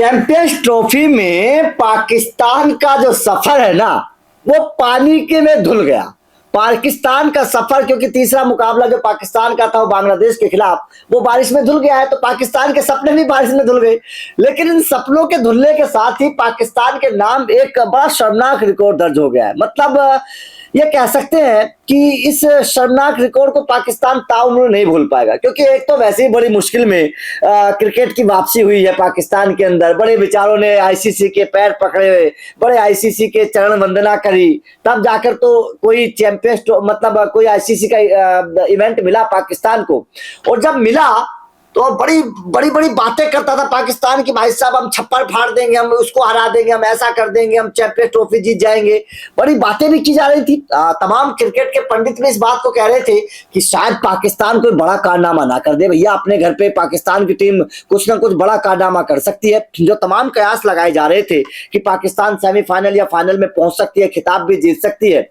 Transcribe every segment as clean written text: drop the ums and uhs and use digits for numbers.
Champions trophy में पाकिस्तान का जो सफर है ना, वो पानी के में धुल गया। पाकिस्तान का सफर, क्योंकि तीसरा मुकाबला जो पाकिस्तान का था वो बांग्लादेश के खिलाफ, वो बारिश में धुल गया है। तो पाकिस्तान के सपने भी बारिश में धुल गए। लेकिन इन सपनों के धुलने के साथ ही पाकिस्तान के नाम एक बड़ा शर्मनाक रिकॉर्ड दर्ज हो गया है। मतलब ये कह सकते हैं कि इस शर्मनाक रिकॉर्ड को पाकिस्तान ताउम्र नहीं भूल पाएगा, क्योंकि एक तो वैसे ही बड़ी मुश्किल में क्रिकेट की वापसी हुई है पाकिस्तान के अंदर। बड़े बेचारों ने आईसीसी के पैर पकड़े हुए, बड़े आईसीसी के चरण वंदना करी, तब जाकर तो कोई चैंपियंस मतलब कोई आईसीसी का इवेंट मिला पाकिस्तान को। और जब मिला तो बड़ी बड़ी बड़ी बातें करता था पाकिस्तान की, भाई साहब हम छप्पर फाड़ देंगे, हम उसको हरा देंगे, हम ऐसा कर देंगे, हम चैंपियंस ट्रॉफी जीत जाएंगे। बड़ी बातें भी की जा रही थी। तमाम क्रिकेट के पंडित भी इस बात को कह रहे थे कि शायद पाकिस्तान कोई बड़ा कारनामा ना कर दे। भैया अपने घर पे पाकिस्तान की टीम कुछ ना कुछ बड़ा कारनामा कर सकती है। जो तमाम कयास लगाए जा रहे थे कि पाकिस्तान सेमीफाइनल या फाइनल में पहुंच सकती है, खिताब भी जीत सकती है,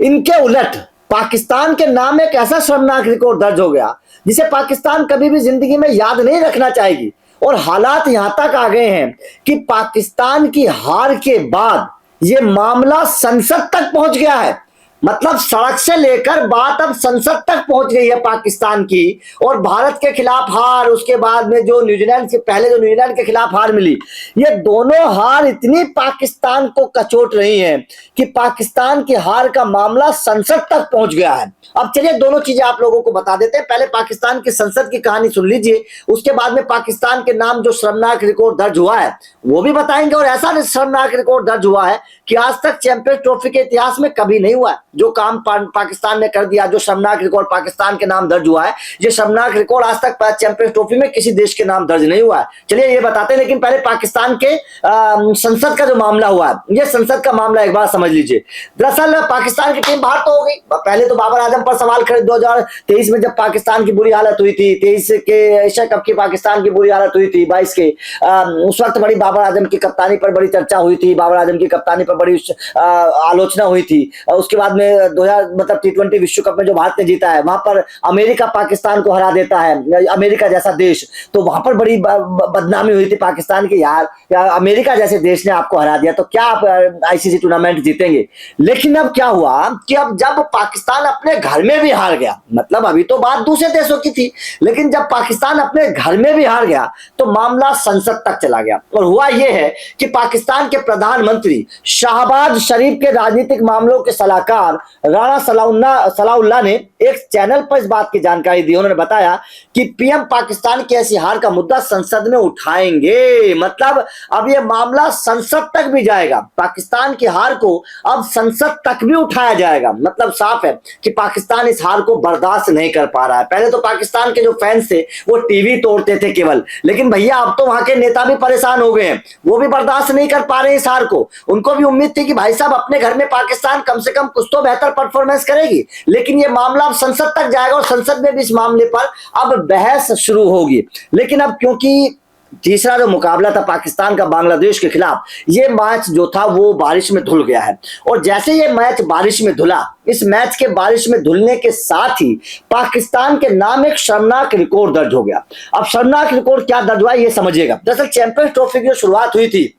इनके उलट पाकिस्तान के नाम एक ऐसा शर्मनाक रिकॉर्ड दर्ज हो गया जिसे पाकिस्तान कभी भी जिंदगी में याद नहीं रखना चाहेगी। और हालात यहां तक आ गए हैं कि पाकिस्तान की हार के बाद यह मामला संसद तक पहुंच गया है। मतलब सड़क से लेकर बात अब संसद तक पहुंच गई है पाकिस्तान की। और भारत के खिलाफ हार, उसके बाद में जो न्यूजीलैंड से पहले जो न्यूजीलैंड के खिलाफ हार मिली, ये दोनों हार इतनी पाकिस्तान को कचोट रही हैं कि पाकिस्तान की हार का मामला संसद तक पहुंच गया है। अब चलिए दोनों चीजें आप लोगों को बता देते हैं। पहले पाकिस्तान की संसद की कहानी सुन लीजिए, उसके बाद में पाकिस्तान के नाम जो शर्मनाक रिकॉर्ड दर्ज हुआ है वो भी बताएंगे। और ऐसा शर्मनाक रिकॉर्ड दर्ज हुआ है कि आज तक चैंपियंस ट्रॉफी के इतिहास में कभी नहीं हुआ है। जो काम पाकिस्तान ने कर दिया, जो शर्मनाक रिकॉर्ड पाकिस्तान के नाम दर्ज हुआ है, ये शर्मनाक रिकॉर्ड आज तक चैंपियंस ट्रॉफी में किसी देश के नाम दर्ज नहीं हुआ है। चलिए ये बताते हैं। लेकिन पहले पाकिस्तान के संसद का जो मामला हुआ है, ये संसद का मामला एक बार समझ लीजिए। दरअसल पाकिस्तान की टीम बाहर तो हो गई। पहले तो बाबर आजम पर सवाल खड़े 2023 में जब पाकिस्तान की बुरी हालत हुई थी, 23 के एशिया कप की पाकिस्तान की बुरी हालत हुई थी, 22 के उस वक्त बड़ी बाबर आजम की कप्तानी पर बड़ी चर्चा हुई थी, बाबर आजम की कप्तानी पर बड़ी आलोचना हुई थी। और उसके बाद में 2000 मतलब T20 विश्व कप में जो भारत ने जीता है, वहां पर अमेरिका पाकिस्तान को हरा देता है, अमेरिका जैसा देश, तो वहां पर बड़ी बदनामी हुई थी पाकिस्तान की, यार अमेरिका जैसे देश ने आपको हरा दिया तो क्या आप आईसीसी टूर्नामेंट जीतेंगे। लेकिन अब क्या हुआ कि अब जब पाकिस्तान अपने घर में भी हार गया, मतलब अभी तो बात दूसरे देशों की थी, लेकिन जब पाकिस्तान अपने घर में भी हार गया तो मामला संसद तक चला गया। और हुआ यह है कि पाकिस्तान के प्रधानमंत्री शहबाज शरीफ के राजनीतिक मामलों के सलाहकार राणा सलाउल्लाह ने एक चैनल पर इस बात की जानकारी दी। उन्होंने बताया कि पीएम पाकिस्तान की ऐसी हार का मुद्दा संसद में उठाएंगे। मतलब अब यह मामला संसद तक भी जाएगा। पाकिस्तान की हार को अब संसद तक भी उठाया जाएगा। मतलब साफ है कि पाकिस्तान इस हार को बर्दाश्त नहीं कर पा रहा है। पहले तो पाकिस्तान के जो फैंस थे वो टीवी तोड़ते थे केवल, लेकिन भैया अब तो वहां के नेता भी परेशान हो गए हैं, वो भी बर्दाश्त नहीं कर पा रहे इस हार को। उनको भी उम्मीद थी कि भाई साहब अपने घर में पाकिस्तान कम से कम कुछ तो बेहतर परफॉर्मेंस करेगी, लेकिन ये मामला अब संसद तक जाएगा और संसद में भी इस मामले पर अब बहस शुरू होगी। लेकिन अब क्योंकि तीसरा जो मुकाबला था पाकिस्तान का बांग्लादेश के खिलाफ, ये मैच जो था वो बारिश में धुल गया है। और जैसे ये मैच बारिश में धुला, इस मैच के बारिश में धुलने के साथ ही पाकिस्तान के नाम एक शर्मनाक रिकॉर्ड दर्ज हो गया। अब शर्मनाक रिकॉर्ड क्या दर्ज हुआ ये समझिएगा। दरअसल चैंपियंस ट्रॉफी की जो शुरुआत हुई थी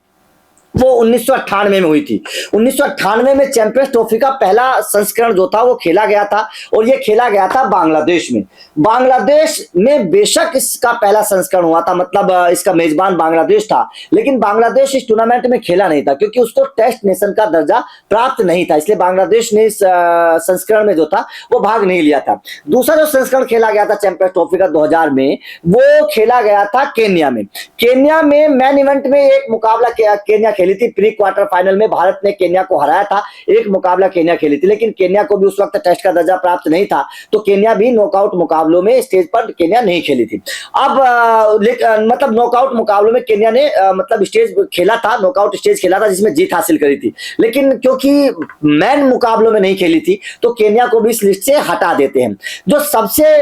वो 1998 में हुई थी। 1998 में चैंपियंस ट्रॉफी का पहला संस्करण जो था वो खेला गया था, और ये खेला गया था बांग्लादेश में। बांग्लादेश में बेशक इसका पहला संस्करण हुआ था, मतलब इसका मेजबान बांग्लादेश था, लेकिन बांग्लादेश इस टूर्नामेंट में खेला नहीं था क्योंकि उसको टेस्ट नेशन का दर्जा प्राप्त नहीं था, इसलिए बांग्लादेश ने इस संस्करण में जो था वो भाग नहीं लिया था। दूसरा जो संस्करण खेला गया था चैंपियंस ट्रॉफी का 2000 में, वो खेला गया था केन्या में। केन्या में मैन इवेंट में एक मुकाबला केन्या खेली थी। प्री क्वार्टर फाइनल में भारत ने केन्या को हराया था। एक मुकाबला केन्या खेली थी, लेकिन केन्या को भी उस वक्त टेस्ट का दर्जा प्राप्त नहीं था, तो केन्या भी नॉकआउट मुकाबलों में स्टेज पर केन्या नहीं खेली थी। अब मतलब नॉकआउट मुकाबलों में केन्या ने मतलब स्टेज खेला था, नॉकआउट स्टेज खेला था जिसमें जीत हासिल करी थी, लेकिन क्योंकि मैन मुकाबलों में नहीं खेली थी तो केन्या को भी इस लिस्ट से हटा देते हैं। जो सबसे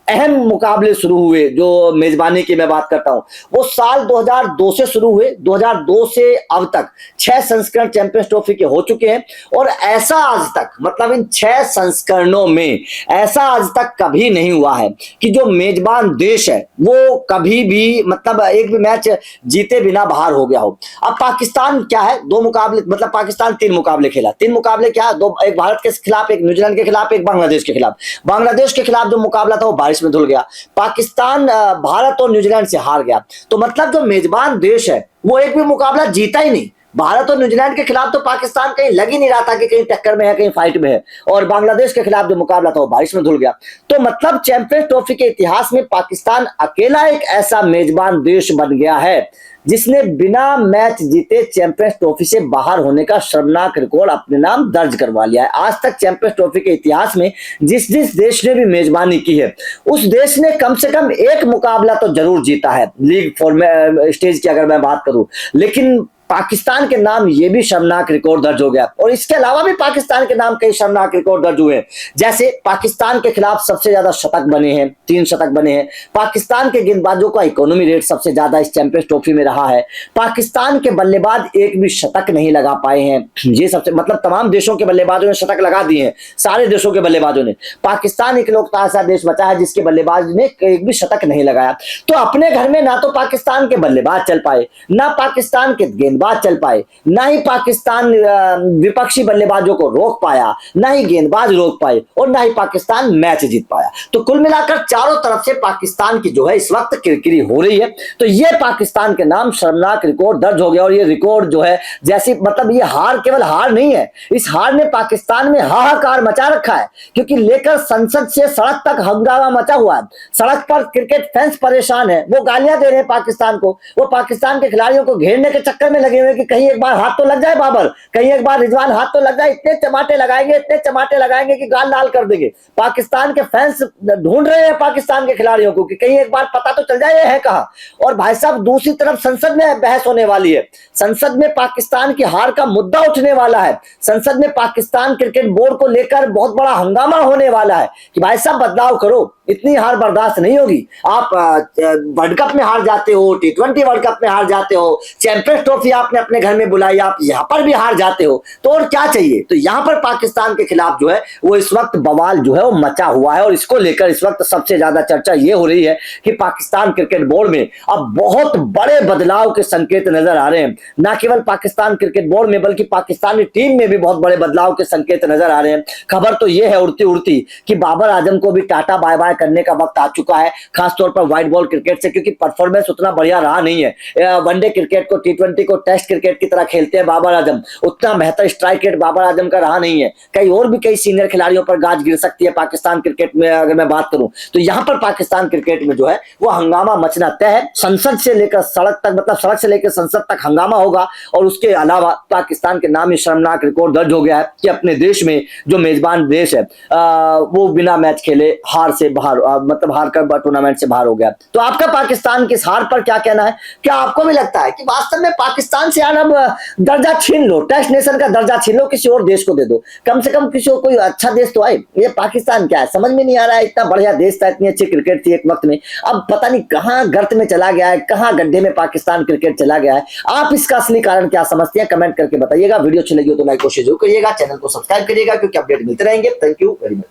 अहम मुकाबले शुरू हुए, जो मेजबानी की मैं बात करता हूं, वो साल 2002 से शुरू हुए। 2002 से अब तक 6 संस्करण चैंपियंस ट्रॉफी के हो चुके हैं। और ऐसा आज तक, मतलब इन 6 संस्करणों में ऐसा आज तक कभी नहीं हुआ है कि जो मेजबान देश है वो कभी भी, मतलब एक भी मैच जीते बिना बाहर हो गया हो। अब पाकिस्तान क्या है, 2 मुकाबले, मतलब पाकिस्तान 3 मुकाबले खेला। 3 मुकाबले क्या, 2, एक भारत के खिलाफ, एक न्यूजीलैंड के खिलाफ, एक बांग्लादेश के खिलाफ। बांग्लादेश के खिलाफ जो मुकाबला था वो बारिश में धुल गया। पाकिस्तान भारत और न्यूजीलैंड से हार गया। तो मतलब जो मेजबान देश है वो एक भी मुकाबला जीता ही नहीं। भारत और न्यूजीलैंड के खिलाफ तो पाकिस्तान कहीं लग ही नहीं रहा था कि कहीं टक्कर में है, कहीं फाइट में है। और बांग्लादेश के खिलाफ जो मुकाबला था वो बारिश में धुल गया। तो मतलब चैंपियंस ट्रॉफी के इतिहास में पाकिस्तान अकेला एक ऐसा मेजबान देश बन गया है जिसने बिना मैच जीते चैंपियंस ट्रॉफी से बाहर होने का शर्मनाक रिकॉर्ड अपने नाम दर्ज करवा लिया है। आज तक चैंपियंस ट्रॉफी के इतिहास में जिस जिस देश ने भी मेजबानी की है उस देश ने कम से कम एक मुकाबला तो जरूर जीता है लीग फॉर्मेट स्टेज की अगर मैं बात करूं। लेकिन पाकिस्तान के नाम ये भी शर्मनाक रिकॉर्ड दर्ज हो गया। और इसके अलावा भी पाकिस्तान के नाम कई शर्मनाक रिकॉर्ड दर्ज हुए। जैसे पाकिस्तान के खिलाफ सबसे ज्यादा शतक बने हैं, 3 शतक बने हैं। पाकिस्तान के गेंदबाजों का इकोनॉमी रेट सबसे ज्यादा इस चैंपियंस ट्रॉफी में रहा है। पाकिस्तान के बल्लेबाज एक भी शतक नहीं लगा पाए हैं। ये सबसे, मतलब तमाम देशों के बल्लेबाजों ने शतक लगा दिए हैं, सारे देशों के बल्लेबाजों ने। पाकिस्तान इकलौता ऐसा देश बचा है जिसके बल्लेबाज ने एक भी शतक नहीं लगाया। तो अपने घर में ना तो पाकिस्तान के बल्लेबाज चल पाए, ना पाकिस्तान के गेंदबाज चल पाए, ना ही पाकिस्तान विपक्षी बल्लेबाजों को रोक पाया, ना ही गेंदबाज रोक पाए, और ना ही पाकिस्तान मैच जीत पाया। तो कुल मिलाकर चारों तरफ से पाकिस्तान की जो है इस वक्त किरकिरी हो रही है। तो ये पाकिस्तान के नाम शर्मनाक रिकॉर्ड दर्ज हो गया। और ये रिकॉर्ड जो है, जैसी, मतलब ये हार केवल हार नहीं है, इस हार ने पाकिस्तान में हाहाकार मचा रखा है। क्योंकि लेकर संसद से सड़क तक हंगामा मचा हुआ है। सड़क पर क्रिकेट फैंस परेशान है, वो गालियां दे रहे हैं पाकिस्तान को, वो पाकिस्तान के खिलाड़ियों को घेरने के चक्कर में लगे हुए कि कहीं एक बार हाथ तो लग जाए बाबर, कहीं एक बार रिजवान हाथ तो लग जाए। इतने चमाटे लगाएंगे, इतने चमाटे लगाएंगे कि गाल लाल कर देंगे। पाकिस्तान के फैंस ढूंढ रहे हैं पाकिस्तान के खिलाड़ियों को कि कहीं एक बार पता तो चल जाए ये है कहां। और भाई साहब, दूसरी तरफ संसद में बहस होने वाली है। संसद में पाकिस्तान की हार का मुद्दा उठने वाला है। संसद में पाकिस्तान क्रिकेट बोर्ड को लेकर बहुत बड़ा हंगामा होने वाला है कि भाई साहब बदलाव करो, इतनी हार बर्दाश्त नहीं होगी। आप वर्ल्ड कप में हार जाते हो, T20 वर्ल्ड कप में हार जाते हो, चैंपियंस ट्रॉफी आपने अपने घर में बुलाई, आप यहां पर भी हार जाते हो, तो और क्या चाहिए। तो यहां पर पाकिस्तान के खिलाफ जो है वो इस वक्त बवाल जो है वो मचा हुआ है। और इसको लेकर इस वक्त सबसे ज्यादा चर्चा ये हो रही है कि पाकिस्तान क्रिकेट बोर्ड में अब बहुत बड़े बदलाव के संकेत नजर आ रहे हैं। न केवल पाकिस्तान क्रिकेट बोर्ड में बल्कि पाकिस्तानी टीम में भी बहुत बड़े बदलाव के संकेत नजर आ रहे हैं। खबर तो ये है उड़ती उड़ती कि बाबर आजम को भी टाटा बाय बाय करने का वक्त आ चुका है, खासतौर पर व्हाइट बॉल क्रिकेट से, क्योंकि परफॉर्मेंस उतना बढ़िया रहा नहीं है। वनडे क्रिकेट को, T20 को टेस्ट क्रिकेट की तरह खेलते हैं बाबर आजम, उतना बेहतर स्ट्राइक रेट बाबर आजम का रहा नहीं है। कई और भी कई सीनियर खिलाड़ियों पर गाज गिर सकती है पाकिस्तान क्रिकेट में अगर मैं बात करूं। तो यहां पर पाकिस्तान क्रिकेट में जो है वो हंगामा मचना तय है। संसद से लेकर सड़क तक, मतलब सड़क से लेकर संसद तक हंगामा होगा। और उसके अलावा पाकिस्तान के नाम में शर्मनाक रिकॉर्ड दर्ज हो गया है कि अपने देश में जो मेजबान देश है वो बिना मैच खेले हार से बाहर, मतलब हार कर टूर्नामेंट से बाहर हो गया। तो आपका पाकिस्तान की इस हार पर क्या कहना है? क्या आपको भी लगता है कि वास्तव में पाकिस्तान से यार अब दर्जा छीन लो, टेस्ट नेशन का दर्जा छीन लो, किसी और देश को दे दो, कम से कम किसी और कोई अच्छा देश तो आए। ये पाकिस्तान क्या है समझ में नहीं आ रहा है। इतना बढ़िया देश था, इतनी अच्छी क्रिकेट थी एक वक्त में, अब पता नहीं कहां गर्त में चला गया है, कहां गड्ढे में पाकिस्तान क्रिकेट चला गया है। आप इसका असली कारण क्या समझते हैं कमेंट करके बताइएगा। वीडियो अच्छी लगी हो तो लाइक और शेयर जरूर करिएगा, चैनल को सब्सक्राइब करिएगा क्योंकि अपडेट मिलते रहेंगे। Thank you very much.